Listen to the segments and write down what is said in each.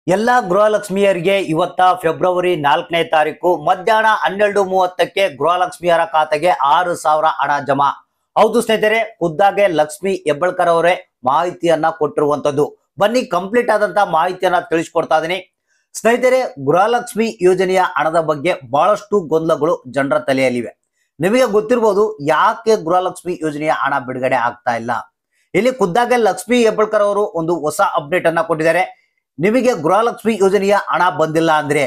ಎಲ್ಲ ಗೃಹಲಕ್ಷ್ಮಿಯರಿಗೆ ಇವತ್ತ ಫೆಬ್ರವರಿ 4ನೇ ತಾರೀಕು ಮಧ್ಯಾಹ್ನ 12:30ಕ್ಕೆ ಗೃಹಲಕ್ಷ್ಮಿಯರ ಖಾತೆಗೆ 6,000 ಹಣ ಜಮಾ. ಹೌದು ಸ್ನೇಹಿತರೆ, ಖುದ್ದಾಗೆ ಲಕ್ಷ್ಮಿ ಹೆಬ್ಬಾಳ್ಕರ್ ಅವರೇ ಮಾಹಿತಿಯನ್ನ ಕೊಟ್ಟಿರುವಂತದ್ದು. ಬನ್ನಿ ಕಂಪ್ಲೀಟ್ ಆದಂತ ಮಾಹಿತಿಯನ್ನ ತಿಳಿಸ್ಕೊಡ್ತಾ ಇದೀನಿ ಸ್ನೇಹಿತರೆ. ಗೃಹಲಕ್ಷ್ಮಿ ಯೋಜನೆಯ ಹಣದ ಬಗ್ಗೆ ಬಹಳಷ್ಟು ಗೊಂದಲಗಳು ಜನರ ತಲೆಯಲ್ಲಿವೆ. ನಿಮಗೆ ಗೊತ್ತಿರಬಹುದು ಯಾಕೆ ಗೃಹಲಕ್ಷ್ಮಿ ಯೋಜನೆಯ ಹಣ ಬಿಡುಗಡೆ ಆಗ್ತಾ ಇಲ್ಲ. ಇಲ್ಲಿ ಖುದ್ದಾಗೆ ಲಕ್ಷ್ಮಿ ಹೆಬ್ಬಾಳ್ಕರ್ ಅವರು ಒಂದು ಹೊಸ ಅಪ್ಡೇಟ್ ಅನ್ನ ಕೊಟ್ಟಿದ್ದಾರೆ. ನಿಮಗೆ ಗೃಹಲಕ್ಷ್ಮಿ ಯೋಜನೆಯ ಹಣ ಬಂದಿಲ್ಲ ಅಂದ್ರೆ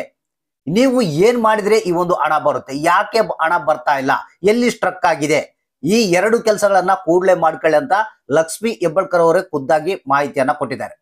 ನೀವು ಏನ್ ಮಾಡಿದ್ರೆ ಈ ಒಂದು ಹಣ ಬರುತ್ತೆ, ಯಾಕೆ ಹಣ ಬರ್ತಾ ಇಲ್ಲ, ಎಲ್ಲಿ ಸ್ಟ್ರಕ್ ಆಗಿದೆ, ಈ ಎರಡು ಕೆಲಸಗಳನ್ನ ಕೂಡಲೇ ಮಾಡ್ಕೊಳ್ಳಿ ಅಂತ ಲಕ್ಷ್ಮಿ ಹೆಬ್ಬಾಳ್ಕರ್ ಅವರೇ ಖುದ್ದಾಗಿ ಮಾಹಿತಿಯನ್ನ ಕೊಟ್ಟಿದ್ದಾರೆ.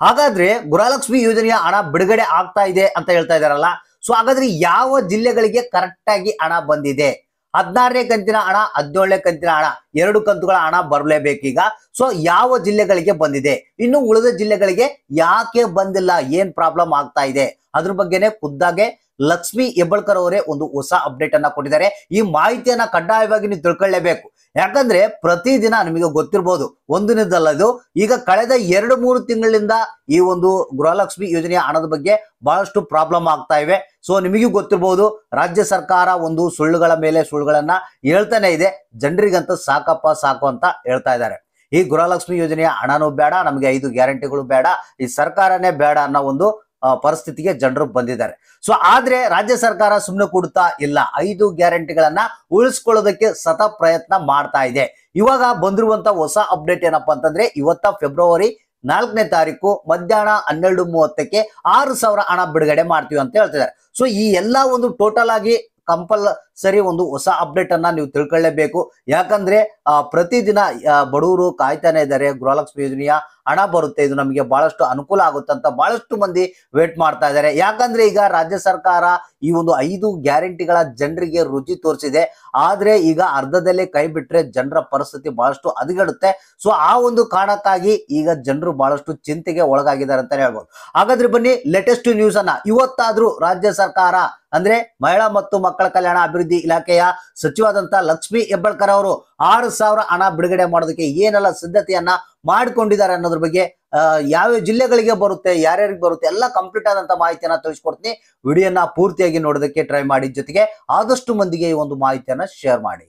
ಹಾಗಾದ್ರೆ ಗೃಹಲಕ್ಷ್ಮಿ ಯೋಜನೆಯ ಹಣ ಬಿಡುಗಡೆ ಆಗ್ತಾ ಇದೆ ಅಂತ ಹೇಳ್ತಾ ಇದಾರಲ್ಲ, ಸೊ ಹಾಗಾದ್ರೆ ಯಾವ ಜಿಲ್ಲೆಗಳಿಗೆ ಕರೆಕ್ಟ್ ಆಗಿ ಹಣ ಬಂದಿದೆ? 16ನೇ ಕಂತಿನ ಹಣ, 17ನೇ ಕಂತಿನ ಹಣ, 2 ಕಂತುಗಳ ಹಣ ಬರಲೇಬೇಕೀಗ. ಸೊ ಯಾವ ಜಿಲ್ಲೆಗಳಿಗೆ ಬಂದಿದೆ, ಇನ್ನು ಉಳಿದ ಜಿಲ್ಲೆಗಳಿಗೆ ಯಾಕೆ ಬಂದಿಲ್ಲ, ಏನ್ ಪ್ರಾಬ್ಲಮ್ ಆಗ್ತಾ ಇದೆ, ಅದ್ರ ಬಗ್ಗೆನೇ ಖುದ್ದಾಗೆ ಲಕ್ಷ್ಮಿ ಹೆಬ್ಬಾಳ್ಕರ್ ಅವರೇ ಒಂದು ಹೊಸ ಅಪ್ಡೇಟ್ ಅನ್ನ ಕೊಟ್ಟಿದ್ದಾರೆ. ಈ ಮಾಹಿತಿಯನ್ನ ಕಡ್ಡಾಯವಾಗಿ ನೀವು ತಿಳ್ಕೊಳ್ಳೇಬೇಕು. ಯಾಕಂದ್ರೆ ಪ್ರತಿದಿನ ನಿಮಗೆ ಗೊತ್ತಿರಬಹುದು, ಒಂದಿನದಲ್ಲ ಇದು, ಈಗ ಕಳೆದ 2-3 ತಿಂಗಳಿಂದ ಈ ಒಂದು ಗೃಹಲಕ್ಷ್ಮಿ ಯೋಜನೆಯ ಹಣದ ಬಗ್ಗೆ ಬಹಳಷ್ಟು ಪ್ರಾಬ್ಲಮ್ ಆಗ್ತಾ ಇವೆ. ಸೊ ನಿಮಗೂ ಗೊತ್ತಿರಬಹುದು, ರಾಜ್ಯ ಸರ್ಕಾರ ಒಂದು ಸುಳ್ಳುಗಳ ಮೇಲೆ ಸುಳ್ಳುಗಳನ್ನ ಹೇಳ್ತಾನೆ ಇದೆ. ಜನರಿಗಂತ ಸಾಕಪ್ಪ ಸಾಕು ಅಂತ ಹೇಳ್ತಾ ಇದ್ದಾರೆ. ಈ ಗೃಹಲಕ್ಷ್ಮಿ ಯೋಜನೆಯ ಹಣನೂ ಬೇಡ, ನಮಗೆ 5 ಗ್ಯಾರಂಟಿಗಳು ಬೇಡ, ಈ ಸರ್ಕಾರನೇ ಬೇಡ ಅನ್ನೋ ಒಂದು ಪರಿಸ್ಥಿತಿಗೆ ಜನರು ಬಂದಿದ್ದಾರೆ. ಸೊ ಆದ್ರೆ ರಾಜ್ಯ ಸರ್ಕಾರ ಸುಮ್ಮನೆ ಕೊಡ್ತಾ ಇಲ್ಲ, 5 ಗ್ಯಾರಂಟಿಗಳನ್ನ ಉಳಿಸ್ಕೊಳ್ಳೋದಕ್ಕೆ ಸತ ಪ್ರಯತ್ನ ಮಾಡ್ತಾ ಇದೆ. ಇವಾಗ ಬಂದಿರುವಂತ ಹೊಸ ಅಪ್ಡೇಟ್ ಏನಪ್ಪಾ ಅಂತಂದ್ರೆ, ಇವತ್ತ ಫೆಬ್ರವರಿ 4ನೇ ತಾರೀಕು ಮಧ್ಯಾಹ್ನ 12:30ಕ್ಕೆ 6,000 ಹಣ ಬಿಡುಗಡೆ ಮಾಡ್ತೀವಿ ಅಂತ ಹೇಳ್ತಿದ್ದಾರೆ. ಸೊ ಈ ಎಲ್ಲಾ ಒಂದು ಟೋಟಲ್ ಆಗಿ ಕಂಪಲ್ಸರಿ ಒಂದು ಹೊಸ ಅಪ್ಡೇಟ್ ಅನ್ನ ನೀವು ತಿಳ್ಕೊಳ್ಳೇಬೇಕು. ಯಾಕಂದ್ರೆ ಪ್ರತಿದಿನ ಬಡವರು ಕಾಯ್ತಾನೆ ಇದ್ದಾರೆ, ಗೃಹಲಕ್ಷ್ಮಿ ಯೋಜನೆಯ ಹಣ ಬರುತ್ತೆ, ಇದು ನಮಗೆ ಬಹಳಷ್ಟು ಅನುಕೂಲ ಆಗುತ್ತೆ ಅಂತ ಬಹಳಷ್ಟು ಮಂದಿ ವೇಟ್ ಮಾಡ್ತಾ ಇದ್ದಾರೆ. ಯಾಕಂದ್ರೆ ಈಗ ರಾಜ್ಯ ಸರ್ಕಾರ ಈ ಒಂದು 5 ಗ್ಯಾರಂಟಿಗಳ ಜನರಿಗೆ ರುಚಿ ತೋರಿಸಿದೆ. ಆದ್ರೆ ಈಗ ಅರ್ಧದಲ್ಲೇ ಕೈ ಬಿಟ್ರೆ ಜನರ ಪರಿಸ್ಥಿತಿ ಬಹಳಷ್ಟು ಹದಗೆಡುತ್ತೆ. ಸೊ ಆ ಒಂದು ಕಾರಣಕ್ಕಾಗಿ ಈಗ ಜನರು ಬಹಳಷ್ಟು ಚಿಂತೆಗೆ ಒಳಗಾಗಿದ್ದಾರೆ ಅಂತ ಹೇಳ್ಬೋದು. ಹಾಗಾದ್ರೆ ಬನ್ನಿ ಲೇಟೆಸ್ಟ್ ನ್ಯೂಸ್ ಅನ್ನ. ಇವತ್ತಾದ್ರೂ ರಾಜ್ಯ ಸರ್ಕಾರ ಅಂದ್ರೆ ಮಹಿಳಾ ಮತ್ತು ಮಕ್ಕಳ ಕಲ್ಯಾಣ ಅಭಿವೃದ್ಧಿ ಇಲಾಖೆಯ ಸಚಿವಾದಂತ ಲಕ್ಷ್ಮಿ ಹೆಬ್ಬಾಳ್ಕರ್ ಅವರು 6,000 ಹಣ ಬಿಡುಗಡೆ ಮಾಡೋದಕ್ಕೆ ಏನೆಲ್ಲ ಸಿದ್ಧತೆಯನ್ನ ಮಾಡಿಕೊಂಡಿದ್ದಾರೆ ಅನ್ನೋದ್ರ ಬಗ್ಗೆ, ಯಾವ ಜಿಲ್ಲೆಗಳಿಗೆ ಬರುತ್ತೆ, ಯಾರ್ಯಾರಿಗೆ ಬರುತ್ತೆ, ಎಲ್ಲ ಕಂಪ್ಲೀಟ್ ಆದಂತ ಮಾಹಿತಿಯನ್ನ ತಿಳಿಸ್ಕೊಡ್ತೀನಿ. ವಿಡಿಯೋನ ಪೂರ್ತಿಯಾಗಿ ನೋಡೋದಕ್ಕೆ ಟ್ರೈ ಮಾಡಿ, ಜೊತೆಗೆ ಆದಷ್ಟು ಮಂದಿಗೆ ಈ ಒಂದು ಮಾಹಿತಿಯನ್ನ ಶೇರ್ ಮಾಡಿ.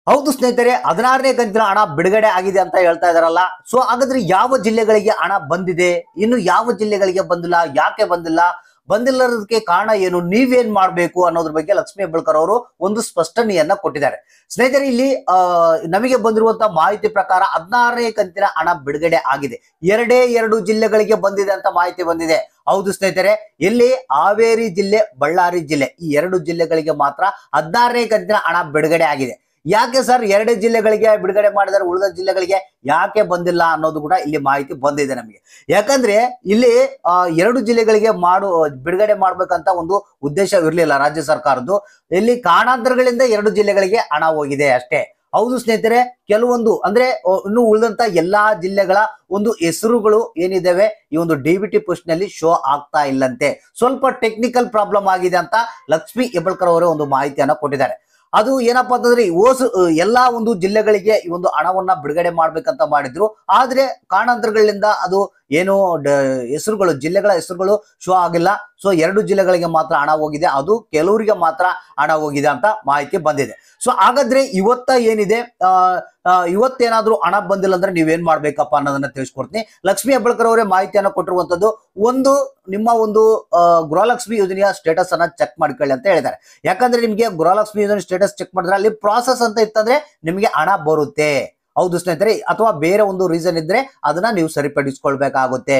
ಹೌದು ಸ್ನೇಹಿತರೆ, 16ನೇ ಕಂತಿನ ಹಣ ಬಿಡುಗಡೆ ಆಗಿದೆ ಅಂತ ಹೇಳ್ತಾ ಇದಾರಲ್ಲ, ಸೊ ಹಾಗಾದ್ರೆ ಯಾವ ಜಿಲ್ಲೆಗಳಿಗೆ ಹಣ ಬಂದಿದೆ, ಇನ್ನು ಯಾವ ಜಿಲ್ಲೆಗಳಿಗೆ ಬಂದಿಲ್ಲ, ಯಾಕೆ ಬಂದಿಲ್ಲದಕ್ಕೆ ಕಾರಣ ಏನು, ನೀವೇನ್ ಮಾಡ್ಬೇಕು ಅನ್ನೋದ್ರ ಬಗ್ಗೆ ಲಕ್ಷ್ಮಿ ಹೆಬ್ಬಾಳ್ಕರ್ ಅವರು ಒಂದು ಸ್ಪಷ್ಟನೆಯನ್ನ ಕೊಟ್ಟಿದ್ದಾರೆ. ಸ್ನೇಹಿತರೆ, ಇಲ್ಲಿ ನಮಗೆ ಬಂದಿರುವಂತಹ ಮಾಹಿತಿ ಪ್ರಕಾರ 16ನೇ ಕಂತಿನ ಹಣ ಬಿಡುಗಡೆ ಆಗಿದೆ. 2 ಜಿಲ್ಲೆಗಳಿಗೆ ಬಂದಿದೆ ಅಂತ ಮಾಹಿತಿ ಬಂದಿದೆ. ಹೌದು ಸ್ನೇಹಿತರೆ, ಇಲ್ಲಿ ಹಾವೇರಿ ಜಿಲ್ಲೆ, ಬಳ್ಳಾರಿ ಜಿಲ್ಲೆ, ಈ 2 ಜಿಲ್ಲೆಗಳಿಗೆ ಮಾತ್ರ 16ನೇ ಕಂತಿನ ಹಣ ಬಿಡುಗಡೆ ಆಗಿದೆ. ಯಾಕೆ ಸರ್ 2 ಜಿಲ್ಲೆಗಳಿಗೆ ಬಿಡುಗಡೆ ಮಾಡಿದರೆ ಉಳಿದ ಜಿಲ್ಲೆಗಳಿಗೆ ಯಾಕೆ ಬಂದಿಲ್ಲ ಅನ್ನೋದು ಕೂಡ ಇಲ್ಲಿ ಮಾಹಿತಿ ಬಂದಿದೆ ನಮಗೆ. ಯಾಕಂದ್ರೆ ಇಲ್ಲಿ 2 ಜಿಲ್ಲೆಗಳಿಗೆ ಬಿಡುಗಡೆ ಮಾಡ್ಬೇಕಂತ ಒಂದು ಉದ್ದೇಶ ಇರಲಿಲ್ಲ ರಾಜ್ಯ ಸರ್ಕಾರದ್ದು. ಇಲ್ಲಿ ಕಾರಣಾಂತರಗಳಿಂದ 2 ಜಿಲ್ಲೆಗಳಿಗೆ ಹಣ ಹೋಗಿದೆ ಅಷ್ಟೇ. ಹೌದು ಸ್ನೇಹಿತರೆ, ಕೆಲವೊಂದು ಅಂದ್ರೆ ಇನ್ನು ಉಳಿದಂತ ಎಲ್ಲಾ ಜಿಲ್ಲೆಗಳ ಒಂದು ಹೆಸರುಗಳು ಏನಿದಾವೆ ಈ ಒಂದು ಡಿಬಿಟಿ ಪೋಸ್ಟ್ ನಲ್ಲಿ ಶೋ ಆಗ್ತಾ ಇಲ್ಲಂತೆ. ಸ್ವಲ್ಪ ಟೆಕ್ನಿಕಲ್ ಪ್ರಾಬ್ಲಮ್ ಆಗಿದೆ ಅಂತ ಲಕ್ಷ್ಮಿ ಹೆಬ್ಬಾಳ್ಕರ್ ಅವರೇ ಒಂದು ಮಾಹಿತಿಯನ್ನ ಕೊಟ್ಟಿದ್ದಾರೆ. ಅದು ಏನಪ್ಪಾ ಅಂತಂದ್ರೆ, ಎಲ್ಲಾ ಒಂದು ಜಿಲ್ಲೆಗಳಿಗೆ ಈ ಒಂದು ಹಣವನ್ನ ಬಿಡುಗಡೆ ಮಾಡ್ಬೇಕಂತ ಮಾಡಿದ್ರು. ಆದ್ರೆ ಕಾರಣಾಂತರಗಳಿಂದ ಅದು ಏನು ಹೆಸರುಗಳು, ಜಿಲ್ಲೆಗಳ ಹೆಸರುಗಳು ಶೋ ಆಗಿಲ್ಲ. ಸೊ 2 ಜಿಲ್ಲೆಗಳಿಗೆ ಮಾತ್ರ ಹಣ ಹೋಗಿದೆ, ಅದು ಕೆಲವರಿಗೆ ಮಾತ್ರ ಹಣ ಹೋಗಿದೆ ಅಂತ ಮಾಹಿತಿ ಬಂದಿದೆ. ಸೊ ಹಾಗಾದ್ರೆ ಇವತ್ತ ಏನಿದೆ, ಇವತ್ತೇನಾದ್ರೂ ಹಣ ಬಂದಿಲ್ಲ ಅಂದ್ರೆ ನೀವೇನ್ ಮಾಡ್ಬೇಕಪ್ಪ ಅನ್ನೋದನ್ನ ತಿಳಿಸ್ಕೊಡ್ತೀನಿ. ಲಕ್ಷ್ಮಿ ಹೆಬ್ಬಾಳ್ಕರ್ ಅವರೇ ಮಾಹಿತಿಯನ್ನ ಕೊಟ್ಟಿರುವಂತದ್ದು. ಒಂದು ನಿಮ್ಮ ಒಂದು ಗೃಹಲಕ್ಷ್ಮಿ ಯೋಜನೆಯ ಸ್ಟೇಟಸ್ ಅನ್ನ ಚೆಕ್ ಮಾಡ್ಕೊಳ್ಳಿ ಅಂತ ಹೇಳಿದ್ದಾರೆ. ಯಾಕಂದ್ರೆ ನಿಮ್ಗೆ ಗೃಹಲಕ್ಷ್ಮಿ ಯೋಜನೆ ಸ್ಟೇಟಸ್ ಚೆಕ್ ಮಾಡಿದ್ರೆ ಅಲ್ಲಿ ಪ್ರಾಸೆಸ್ ಅಂತ ಇತ್ತಂದ್ರೆ ನಿಮ್ಗೆ ಹಣ ಬರುತ್ತೆ. ಹೌದು ಸ್ನೇಹಿತರೆ, ಅಥವಾ ಬೇರೆ ಒಂದು ರೀಸನ್ ಇದ್ರೆ ಅದನ್ನ ನೀವು ಸರಿಪಡಿಸ್ಕೊಳ್ಬೇಕಾಗುತ್ತೆ.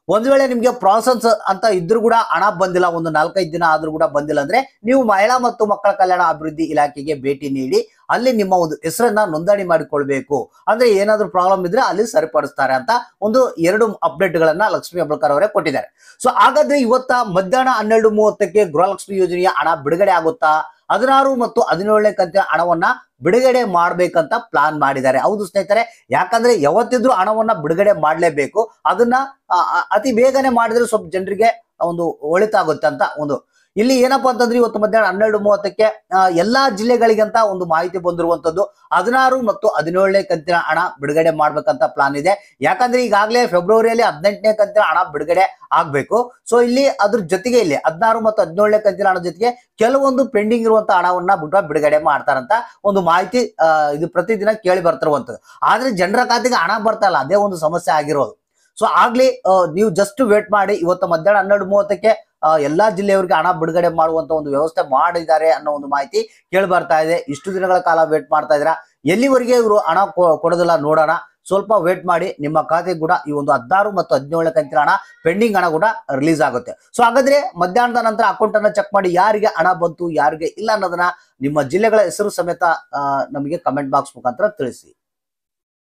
ಒಂದ್ ವೇಳೆ ನಿಮ್ಗೆ ಪ್ರಾಸೆಸ್ ಅಂತ ಇದ್ರೂ ಕೂಡ ಹಣ ಬಂದಿಲ್ಲ, ಒಂದು 4-5 ದಿನ ಆದ್ರೂ ಕೂಡ ಬಂದಿಲ್ಲ ಅಂದ್ರೆ ನೀವು ಮಹಿಳಾ ಮತ್ತು ಮಕ್ಕಳ ಕಲ್ಯಾಣ ಅಭಿವೃದ್ಧಿ ಇಲಾಖೆಗೆ ಭೇಟಿ ನೀಡಿ ಅಲ್ಲಿ ನಿಮ್ಮ ಒಂದು ಹೆಸರನ್ನ ನೋಂದಣಿ ಮಾಡಿಕೊಳ್ಬೇಕು. ಅಂದ್ರೆ ಏನಾದ್ರೂ ಪ್ರಾಬ್ಲಮ್ ಇದ್ರೆ ಅಲ್ಲಿ ಸರಿಪಡಿಸ್ತಾರೆ ಅಂತ ಒಂದು 2 ಅಪ್ಡೇಟ್ ಗಳನ್ನ ಲಕ್ಷ್ಮಿ ಹೆಬ್ಬಾಳ್ಕರ್ ಅವರೇ ಕೊಟ್ಟಿದ್ದಾರೆ. ಸೊ ಹಾಗಾದ್ರೆ ಇವತ್ತ ಮಧ್ಯಾಹ್ನ 12:30ಕ್ಕೆ ಗೃಹಲಕ್ಷ್ಮಿ ಯೋಜನೆಯ ಹಣ ಬಿಡುಗಡೆ ಆಗುತ್ತಾ? 16 ಮತ್ತು 17ನೇ ಕಂತಿನ ಹಣವನ್ನ ಬಿಡುಗಡೆ ಮಾಡ್ಬೇಕಂತ ಪ್ಲಾನ್ ಮಾಡಿದ್ದಾರೆ. ಹೌದು ಸ್ನೇಹಿತರೆ, ಯಾಕಂದ್ರೆ ಯಾವತ್ತಿದ್ರೂ ಹಣವನ್ನ ಬಿಡುಗಡೆ ಮಾಡ್ಲೇಬೇಕು. ಅದನ್ನ ಅತಿ ಬೇಗನೆ ಮಾಡಿದ್ರೆ ಸ್ವಲ್ಪ ಜನರಿಗೆ ಒಂದು ಒಳಿತಾಗುತ್ತೆ ಅಂತ ಒಂದು ಇಲ್ಲಿ ಏನಪ್ಪಾ ಅಂತಂದ್ರೆ ಇವತ್ತು ಮಧ್ಯಾಹ್ನ 12:30ಕ್ಕೆ ಎಲ್ಲಾ ಜಿಲ್ಲೆಗಳಿಗಂತ ಒಂದು ಮಾಹಿತಿ ಬಂದಿರುವಂತದ್ದು 16 ಮತ್ತು 17ನೇ ಕಂತಿನ ಹಣ ಬಿಡುಗಡೆ ಮಾಡ್ಬೇಕಂತ ಪ್ಲಾನ್ ಇದೆ. ಯಾಕಂದ್ರೆ ಈಗಾಗಲೇ ಫೆಬ್ರವರಿಯಲ್ಲಿ 18ನೇ ಕಂತಿನ ಹಣ ಬಿಡುಗಡೆ ಆಗ್ಬೇಕು. ಸೊ ಇಲ್ಲಿ ಅದ್ರ ಜೊತೆಗೆ ಇಲ್ಲಿ 16 ಮತ್ತು 17ನೇ ಕಂತಿನ ಹಣ ಜೊತೆಗೆ ಕೆಲವೊಂದು ಪೆಂಡಿಂಗ್ ಇರುವಂತ ಹಣವನ್ನ ಬಿಡುಗಡೆ ಮಾಡ್ತಾರಂತ ಒಂದು ಮಾಹಿತಿ ಇದು ಪ್ರತಿದಿನ ಕೇಳಿ ಬರ್ತಿರುವಂತದ್ದು. ಆದ್ರೆ ಜನರ ಖಾತೆಗೆ ಹಣ ಬರ್ತಾ ಇಲ್ಲ, ಅದೇ ಒಂದು ಸಮಸ್ಯೆ ಆಗಿರೋದು. ಸೊ ಆಗ್ಲಿ ನೀವು ಜಸ್ಟ್ ವೇಟ್ ಮಾಡಿ. ಇವತ್ತು ಮಧ್ಯಾಹ್ನ 12:30ಕ್ಕೆ ಎಲ್ಲಾ ಜಿಲ್ಲೆಯವರಿಗೆ ಹಣ ಬಿಡುಗಡೆ ಮಾಡುವಂತ ಒಂದು ವ್ಯವಸ್ಥೆ ಮಾಡಿದ್ದಾರೆ ಅನ್ನೋ ಒಂದು ಮಾಹಿತಿ ಕೇಳಿ ಬರ್ತಾ ಇದೆ. ಇಷ್ಟು ದಿನಗಳ ಕಾಲ ವೇಟ್ ಮಾಡ್ತಾ ಇದ್ದೀರಾ, ಎಲ್ಲಿವರೆಗೆ ಇವರು ಹಣ ಕೊಡೋದಿಲ್ಲ ನೋಡೋಣ. ಸ್ವಲ್ಪ ವೇಟ್ ಮಾಡಿ, ನಿಮ್ಮ ಖಾತೆಗೆ ಕೂಡ ಈ ಒಂದು 16 ಮತ್ತು 17ನೇ ಕಂತಿನ ಹಣ ಪೆಂಡಿಂಗ್ ಹಣ ಕೂಡ ರಿಲೀಸ್ ಆಗುತ್ತೆ. ಸೊ ಹಾಗಾದ್ರೆ ಮಧ್ಯಾಹ್ನದ ನಂತರ ಅಕೌಂಟ್ ಅನ್ನ ಚೆಕ್ ಮಾಡಿ ಯಾರಿಗೆ ಹಣ ಬಂತು ಯಾರಿಗೆ ಇಲ್ಲ ಅನ್ನೋದನ್ನ ನಿಮ್ಮ ಜಿಲ್ಲೆಗಳ ಹೆಸರು ಸಮೇತ ನಮಗೆ ಕಮೆಂಟ್ ಬಾಕ್ಸ್ ಮುಖಾಂತರ ತಿಳಿಸಿ.